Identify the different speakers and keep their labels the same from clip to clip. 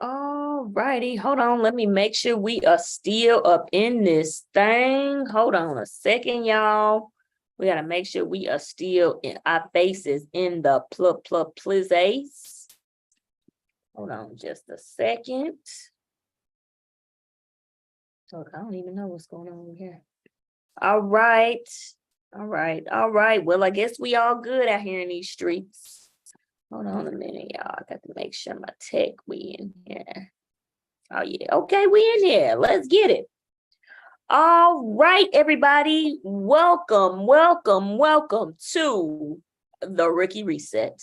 Speaker 1: All righty, hold on. Let me make sure we are still up in this thing. Hold on a second, y'all. We gotta make sure we are still in our faces in the plizace. Hold on just a second. Look, I don't even know what's going on here. All right. All right. All right. Well, I guess we all good out here in these streets. Hold on a minute, y'all. I got to make sure my tech we in here. Oh yeah. Okay, we in here. Let's get it. All right, everybody. Welcome, welcome, welcome to the Rookie Reset.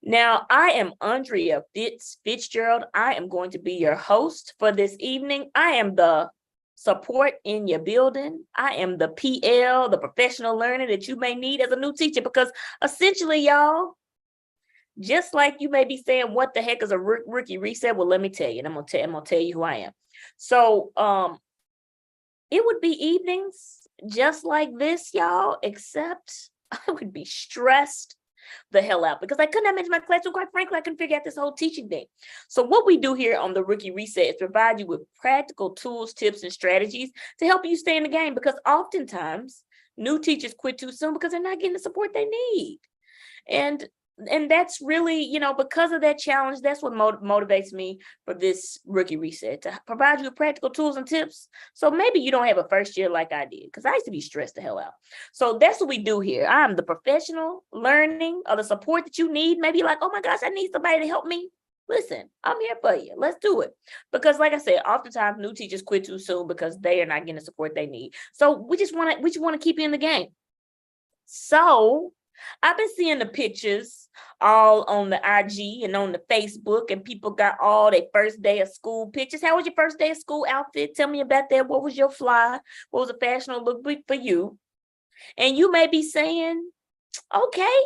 Speaker 1: Now, I am Andrea Fitzgerald. I am going to be your host for this evening. I am the support in your building. I am the PL, the professional learner that you may need as a new teacher, because essentially, y'all, just like you may be saying, what the heck is a rookie reset? Well, let me tell you, and I'm gonna tell you who I am. So it would be evenings just like this, y'all, except I would be stressed the hell out because I couldn't have managed my class. So quite frankly, I couldn't figure out this whole teaching thing. So what we do here on the Rookie Reset is provide you with practical tools, tips, and strategies to help you stay in the game, because oftentimes new teachers quit too soon because they're not getting the support they need. And that's really, because of that challenge, that's what motivates me for this Rookie Reset, to provide you with practical tools and tips. So maybe you don't have a first year like I did, because I used to be stressed the hell out. So that's what we do here. I'm the professional learning or the support that you need. Maybe you're like, oh my gosh, I need somebody to help me. Listen, I'm here for you. Let's do it. Because like I said, oftentimes new teachers quit too soon because they are not getting the support they need. So we just want to keep you in the game. So I've been seeing the pictures all on the IG and on the Facebook, and people got all their first day of school pictures. How was your first day of school outfit? Tell me about that. What was your fly? What was a fashionable look for you? And you may be saying, okay,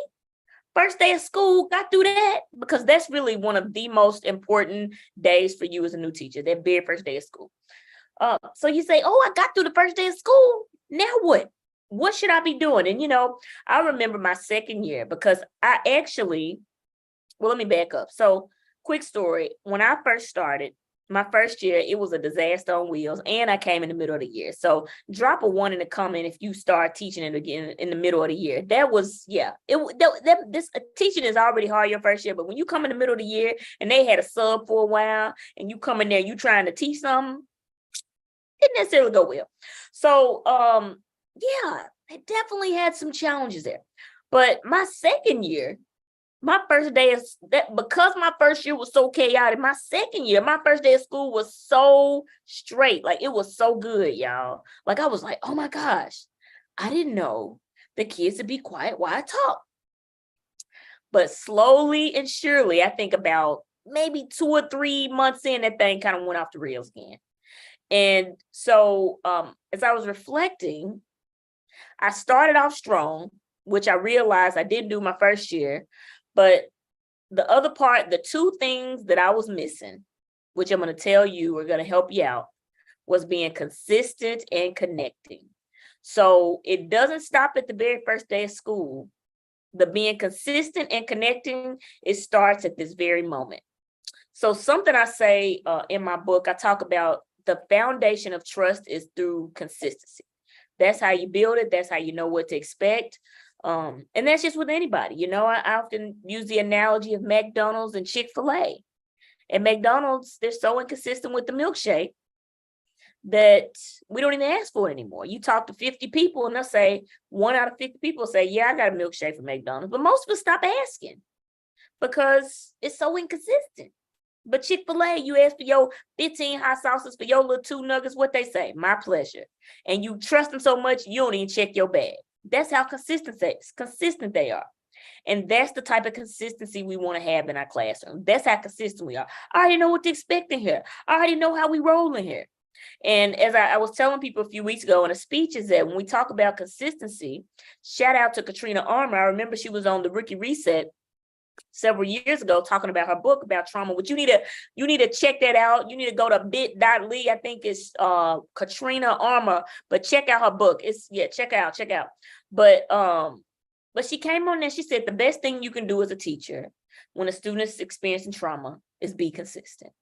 Speaker 1: first day of school, got through that, because that's really one of the most important days for you as a new teacher, that very first day of school. So you say, oh, I got through the first day of school. Now what? What should I be doing? And, I remember my second year, because I actually, well, let me back up. So quick story. When I first started, my first year, it was a disaster on wheels, and I came in the middle of the year. So drop a one in the comment if you start teaching it again in the middle of the year. That was, yeah, this teaching is already hard your first year, but when you come in the middle of the year and they had a sub for a while, and you come in there, you trying to teach something, didn't necessarily go well. So yeah, it definitely had some challenges there. But my second year, my first day is that, because my first year was so chaotic, my second year, my first day of school was so straight. Like, it was so good, y'all. Like, I was like, oh my gosh, I didn't know the kids would be quiet while I talk. But slowly and surely, I think about maybe 2 or 3 months in, that thing kind of went off the rails again. And so as I was reflecting, I started off strong, which I realized I didn't do my first year. But the other part, the two things that I was missing, which I'm going to tell you are going to help you out, was being consistent and connecting. So it doesn't stop at the very first day of school. The being consistent and connecting, it starts at this very moment. So something I say in my book, I talk about the foundation of trust is through consistency. That's how you build it. That's how you know what to expect. And that's just with anybody. I often use the analogy of McDonald's and Chick-fil-A. At McDonald's, they're so inconsistent with the milkshake that we don't even ask for it anymore. You talk to 50 people and they'll say, 1 out of 50 people say, yeah, I got a milkshake from McDonald's. But most of us stop asking because it's so inconsistent. But Chick-fil-A, you ask for your 15 hot sauces for your little 2 nuggets, what they say, my pleasure. And you trust them so much, you don't even check your bag. That's how consistent they are. And that's the type of consistency we want to have in our classroom. That's how consistent we are. I already know what to expect in here. I already know how we roll in here. And as I was telling people a few weeks ago in a speech, is that when we talk about consistency, shout out to Katrina Armour. I remember she was on the Rookie Reset several years ago talking about her book about trauma, which you need to check that out. You need to go to bit.ly. I think it's Katrina Armour, but check out her book. Check out. But she came on and she said the best thing you can do as a teacher when a student is experiencing trauma is be consistent.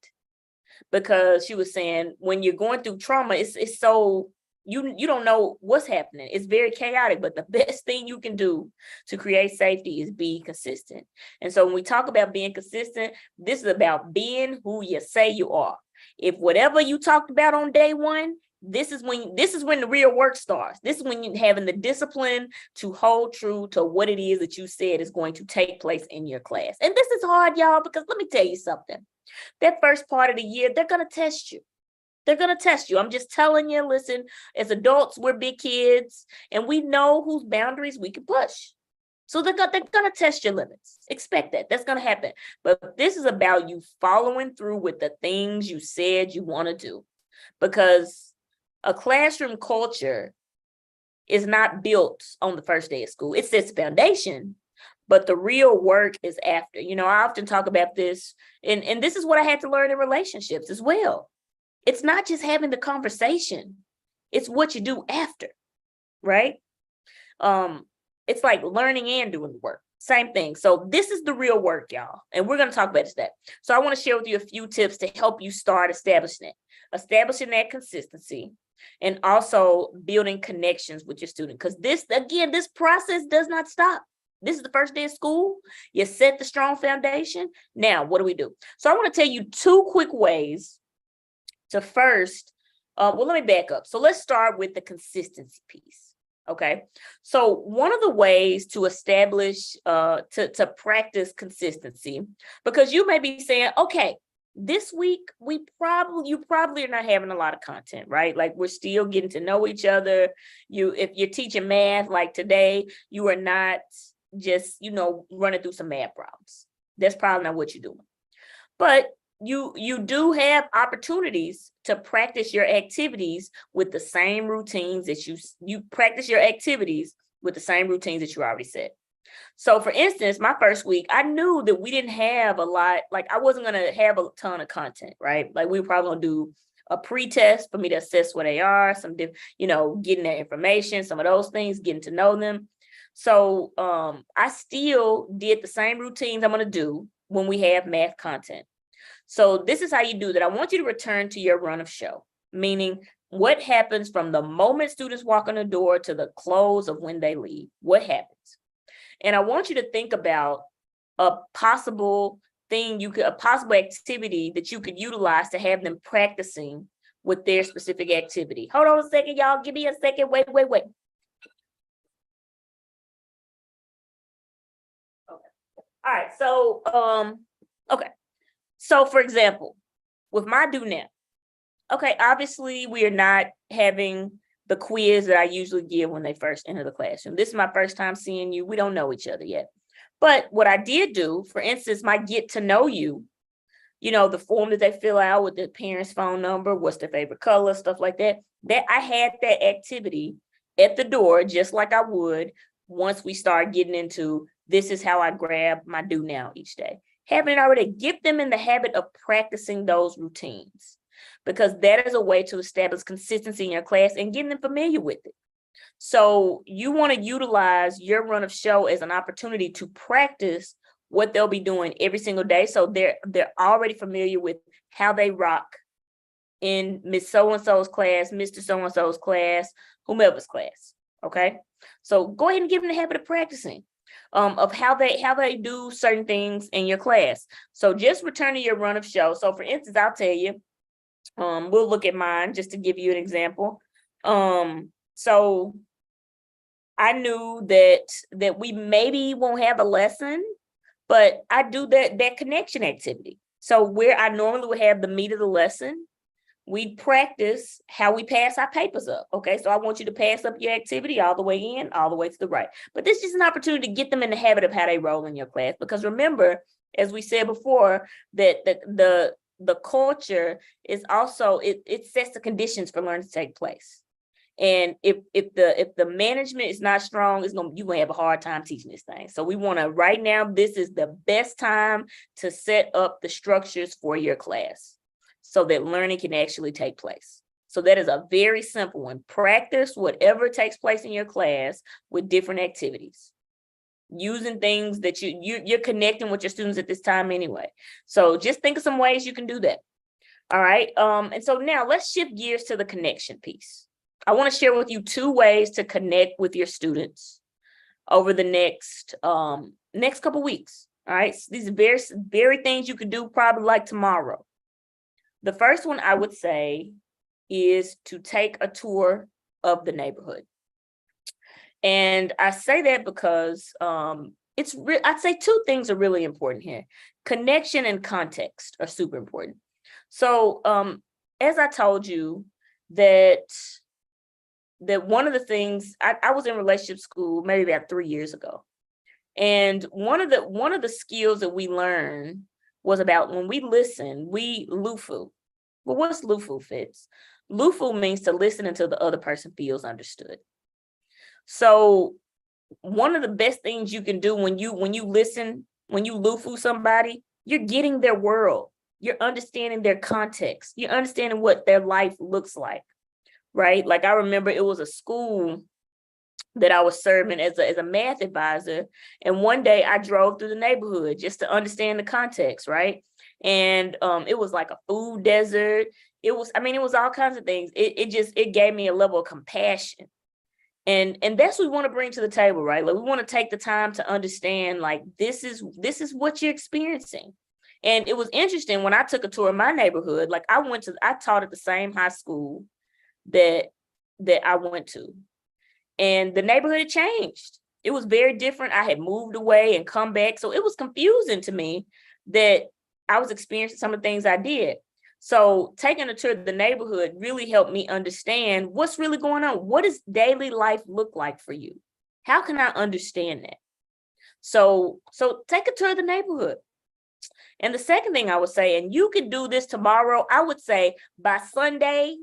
Speaker 1: Because she was saying when you're going through trauma, it's so you don't know what's happening. It's very chaotic, but the best thing you can do to create safety is be consistent. And so when we talk about being consistent, this is about being who you say you are. If whatever you talked about on day one, this is when the real work starts. This is when you're having the discipline to hold true to what it is that you said is going to take place in your class. And this is hard, y'all, because let me tell you something. That first part of the year, they're going to test you. They're going to test you. I'm just telling you, listen, as adults, we're big kids and we know whose boundaries we can push. So they're going to test your limits. Expect that. That's going to happen. But this is about you following through with the things you said you want to do. Because a classroom culture is not built on the first day of school. It sets foundation, but the real work is after. You know, I often talk about this, and this is what I had to learn in relationships as well. It's not just having the conversation, it's what you do after, right? It's like learning and doing the work. Same thing. So this is the real work, y'all. And we're going to talk about this. So I want to share with you a few tips to help you start establishing that consistency, and also building connections with your student. Because this process does not stop. This is the first day of school. You set the strong foundation. Now, what do we do? So I want to tell you 2 quick ways to first, let me back up. So let's start with the consistency piece. Okay. So one of the ways to establish, to practice consistency, because you may be saying, okay, this week you probably are not having a lot of content, right? Like we're still getting to know each other. If you're teaching math, like today, you are not just, running through some math problems. That's probably not what you're doing. But you do have opportunities to practice your activities with the same routines that you practice your activities with the same routines that you already set. So for instance, my first week, I knew that we didn't have a lot, like I wasn't going to have a ton of content, right? Like we were probably going to do a pre-test for me to assess where they are, getting their information, some of those things, getting to know them. So I still did the same routines I'm going to do when we have math content. So this is how you do that. I want you to return to your run of show, meaning what happens from the moment students walk in the door to the close of when they leave. What happens? And I want you to think about a possible activity that you could utilize to have them practicing with their specific activity. Hold on a second, y'all. Give me a second. Wait. Okay. All right. So, okay. So for example, with my do now, okay, obviously we are not having the quiz that I usually give when they first enter the classroom. This is my first time seeing you. We don't know each other yet. But what I did do, for instance, my get to know you, the form that they fill out with the parents' phone number, what's their favorite color, stuff like that, that I had that activity at the door, just like I would once we start getting into this is how I grab my do now each day. Having it already, get them in the habit of practicing those routines, because that is a way to establish consistency in your class and getting them familiar with it. So you want to utilize your run of show as an opportunity to practice what they'll be doing every single day. So they're already familiar with how they rock in Miss So-and-so's class, Mr. So-and-so's class, whomever's class. Okay. So go ahead and give them the habit of practicing. Of how they do certain things in your class. So just return to your run of show. So for instance, I'll tell you, we'll look at mine just to give you an example. So I knew that we maybe won't have a lesson, but I do that connection activity. So where I normally would have the meat of the lesson, we practice how we pass our papers up. Okay, so I want you to pass up your activity all the way in, all the way to the right. But this is an opportunity to get them in the habit of how they roll in your class. Because remember, as we said before, that the culture is also, it sets the conditions for learning to take place. And if the management is not strong, you're gonna have a hard time teaching this thing. So we want to, right now, this is the best time to set up the structures for your class, so that learning can actually take place. So that is a very simple one. Practice whatever takes place in your class with different activities. using things that you're connecting with your students at this time anyway. So just think of some ways you can do that. All right. And so now let's shift gears to the connection piece. I want to share with you 2 ways to connect with your students over the next couple weeks. All right. So these are very things you could do probably like tomorrow. The first one I would say is to take a tour of the neighborhood. And I say that because I'd say 2 things are really important here. Connection and context are super important. So as I told you that one of the things I was in relationship school maybe about 3 years ago. And one of the skills that we learned was about when we listen, we LUFU. Well, what's LUFU, Fitz? LUFU means to listen until the other person feels understood. So one of the best things you can do when you listen, when you LUFU somebody, you're getting their world. You're understanding their context. You're understanding what their life looks like, right? Like I remember it was a school that I was serving as a math advisor. And one day I drove through the neighborhood just to understand the context, right? And it was like a food desert. It was all kinds of things. It gave me a level of compassion. And that's what we want to bring to the table, right? Like we want to take the time to understand, like, this is what you're experiencing. And it was interesting when I took a tour of my neighborhood, like I taught at the same high school that I went to. And the neighborhood had changed. It was very different. I had moved away and come back. So it was confusing to me that I was experiencing some of the things I did. So taking a tour of the neighborhood really helped me understand what's really going on. What does daily life look like for you? How can I understand that? So take a tour of the neighborhood. And the second thing I would say, and you can do this tomorrow, I would say by Sunday,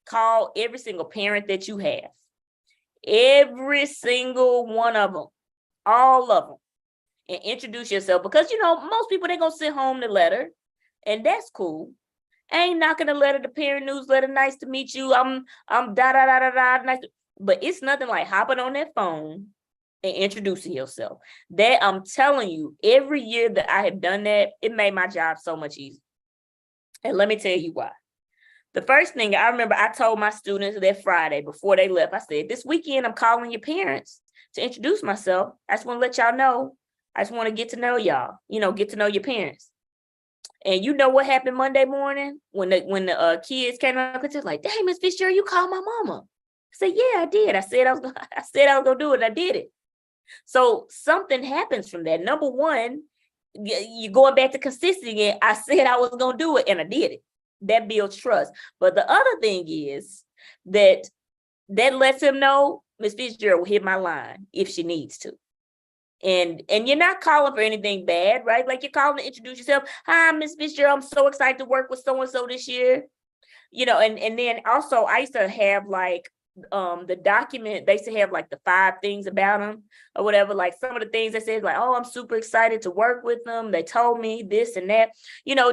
Speaker 1: call every single parent that you have. Every single one of them, all of them, and introduce yourself, because most people, they're gonna send home the letter, and that's cool. I ain't knocking the letter, the parent newsletter, nice to meet you. I'm da da da da da nice but it's nothing like hopping on that phone and introducing yourself. That, I'm telling you, every year that I have done that, it made my job so much easier. And let me tell you why. The first thing I remember, I told my students that Friday before they left, I said, this weekend I'm calling your parents to introduce myself. I just want to let y'all know. I just want to get to know y'all, get to know your parents. And you know what happened Monday morning when the kids came up and said, like, hey, Miss Fitzgerald, you called my mama. I said, yeah, I did. I said I was gonna do it. I did it. So something happens from that. Number one, you're going back to consistency. I said I was gonna do it, and I did it. That builds trust. But the other thing is that lets him know Miss Fitzgerald will hit my line if she needs to. And you're not calling for anything bad, right? Like, you're calling to introduce yourself. Hi, Miss Fitzgerald, I'm so excited to work with so-and-so this year. And then also I used to have like the document, they used to have like the 5 things about them or whatever. Like some of the things they said, like, oh, I'm super excited to work with them. They told me this and that,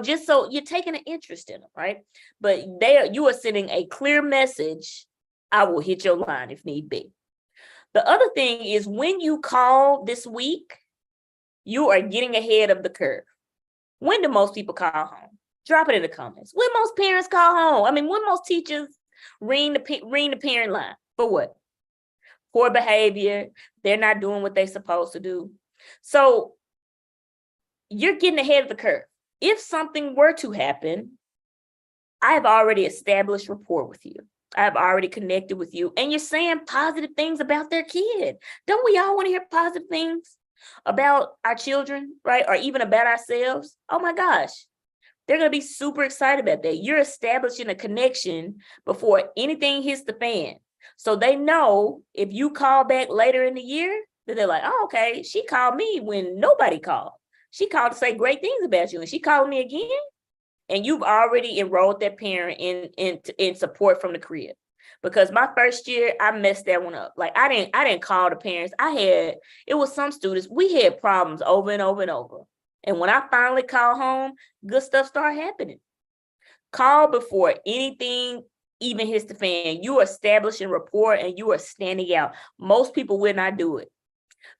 Speaker 1: just so you're taking an interest in them, right? But you are sending a clear message. I will hit your line if need be. The other thing is, when you call this week, you are getting ahead of the curve. When do most people call home? Drop it in the comments. When most parents call home? I mean, when most teachers ring the parent line? For what? Poor behavior. They're not doing what they're supposed to do. So you're getting ahead of the curve. If something were to happen, I have already established rapport with you. I've already connected with you, and you're saying positive things about their kid. Don't we all want to hear positive things about our children, right? Or even about ourselves? Oh my gosh, they're going to be super excited about that. You're establishing a connection before anything hits the fan. So they know if you call back later in the year, that they're like, oh, okay, she called me when nobody called. She called to say great things about you, and she called me again. And you've already enrolled that parent in support from the crib. Because my first year, I messed that one up. Like, I didn't call the parents. It was some students, we had problems over and over and over. And when I finally called home, good stuff started happening. Call before anything even hits the fan. You are establishing rapport and you are standing out. Most people will not do it.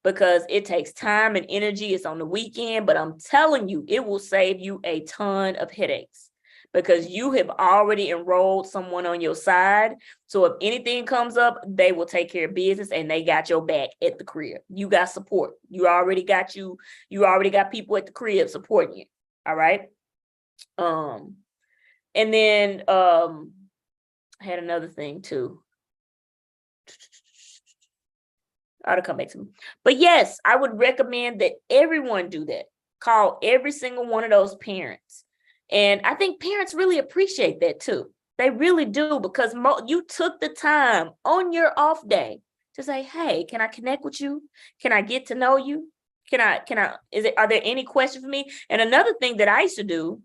Speaker 1: because it takes time and energy. It's on the weekend, but I'm telling you, it will save you a ton of headaches because you have already enrolled someone on your side. So if anything comes up, they will take care of business and they got your back at the crib. You got support. You already got people at the crib supporting you. All right. And then I had another thing too. I'll come back to me. But yes, I would recommend that everyone do that. Call every single one of those parents. And I think parents really appreciate that too. They really do, because you took the time on your off day to say, hey, can I connect with you? Can I get to know you? Are there any questions for me? And another thing that I used to do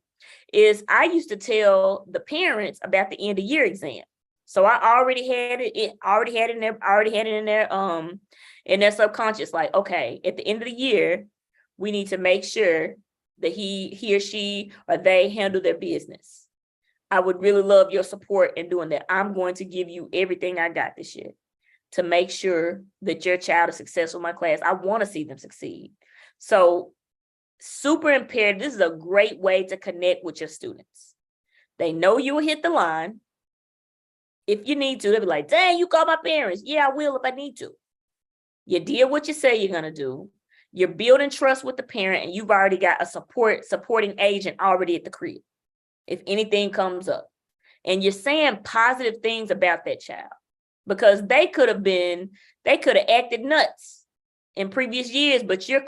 Speaker 1: is I used to tell the parents about the end of year exam. So I already had it in their subconscious, like, okay, at the end of the year, we need to make sure that he or she or they handle their business. I would really love your support in doing that. I'm going to give you everything I got this year to make sure that your child is successful in my class. I want to see them succeed. So super imperative. This is a great way to connect with your students. They know you will hit the line. If you need to, they'll be like, dang, you call my parents. Yeah, I will if I need to. You did what you say you're going to do. You're building trust with the parent, and you've already got a supporting agent already at the crib if anything comes up. And you're saying positive things about that child, because they could have acted nuts in previous years, but you're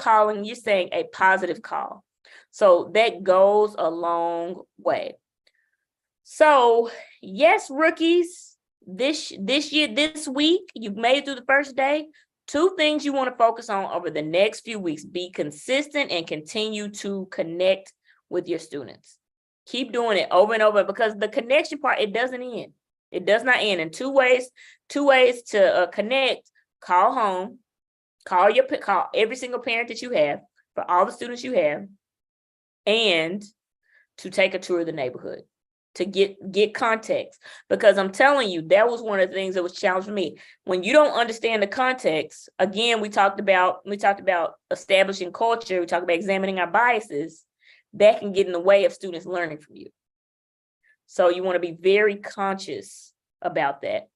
Speaker 1: saying a positive call. So that goes a long way. So yes, rookies, this week, you've made it through the first day. 2 things you want to focus on over the next few weeks: be consistent and continue to connect with your students. Keep doing it over and over, because the connection part, it doesn't end. It does not end. In 2 ways to connect: call home, call every single parent that you have for all the students you have, and to take a tour of the neighborhood to get context. Because I'm telling you, that was one of the things that was challenging me. When you don't understand the context, again, we talked about establishing culture, we talked about examining our biases, that can get in the way of students learning from you. So you want to be very conscious about that.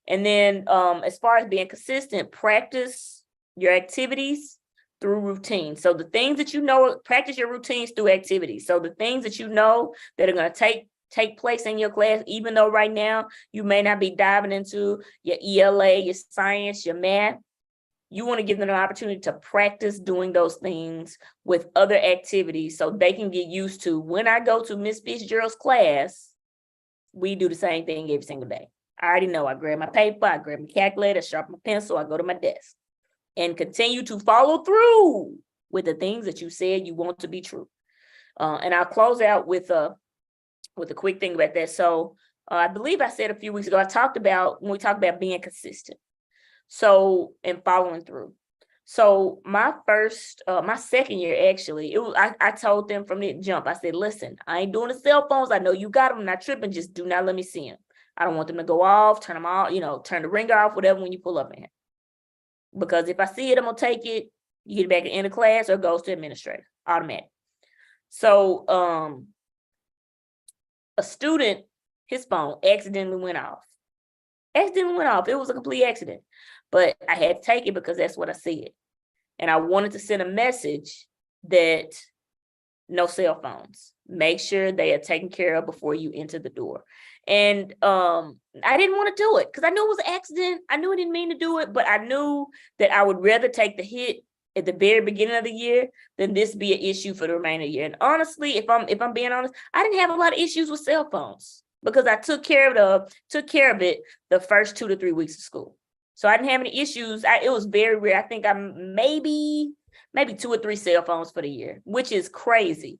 Speaker 1: And then as far as being consistent, practice your activities through routine. So the things that you know, practice your routines through activities. So the things that you know that are going to take place in your class, even though right now you may not be diving into your ELA, your science, your math, you want to give them an opportunity to practice doing those things with other activities so they can get used to, when I go to Miss Fitzgerald's class, we do the same thing every single day. I already know. I grab my paper, I grab my calculator, I sharpen my pencil, I go to my desk, and continue to follow through with the things that you said you want to be true. And I'll close out with a quick thing about that. So I believe I said a few weeks ago, when we talked about being consistent. So, and following through. So my second year, actually, I told them from the jump, I said, listen, I ain't doing the cell phones. I know you got them, I'm not tripping. Just do not let me see them. I don't want them to go off, turn them off, turn the ringer off, whatever, when you pull up in here. Because if I see it, I'm going to take it. You get it back at the end of class, or it goes to administrator, automatic. So a student, his phone accidentally went off. It was a complete accident. But I had to take it because that's what I said. And I wanted to send a message that no cell phones. Make sure they are taken care of before you enter the door. And I didn't want to do it because I knew it was an accident. I knew I didn't mean to do it, but I knew that I would rather take the hit at the very beginning of the year than this be an issue for the remainder of the year. And honestly, if I'm being honest, I didn't have a lot of issues with cell phones because I took care of it the first 2 to 3 weeks of school. So I didn't have any issues. It was very rare. I think I'm maybe 2 or 3 cell phones for the year, which is crazy.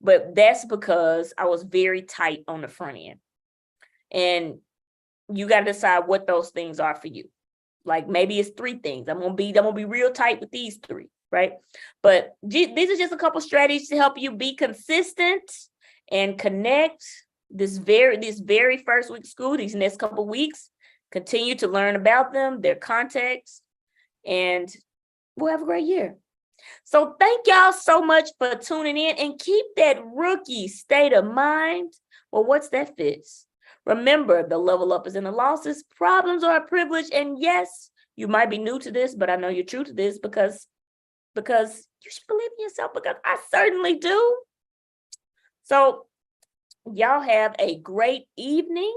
Speaker 1: But that's because I was very tight on the front end. And you got to decide what those things are for you. Like maybe it's 3 things. I'm gonna be real tight with these 3, right? But these are just a couple strategies to help you be consistent and connect this very first week of school, these next couple weeks. Continue to learn about them, their context, and we'll have a great year. So thank y'all so much for tuning in, and keep that rookie state of mind. Well, what's that, Fitz? Remember, the level up is in the losses. Problems are a privilege. And yes, you might be new to this, but I know you're true to this because you should believe in yourself, because I certainly do. So y'all have a great evening.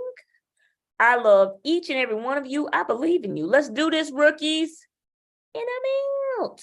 Speaker 1: I love each and every one of you. I believe in you. Let's do this, rookies. And I'm out.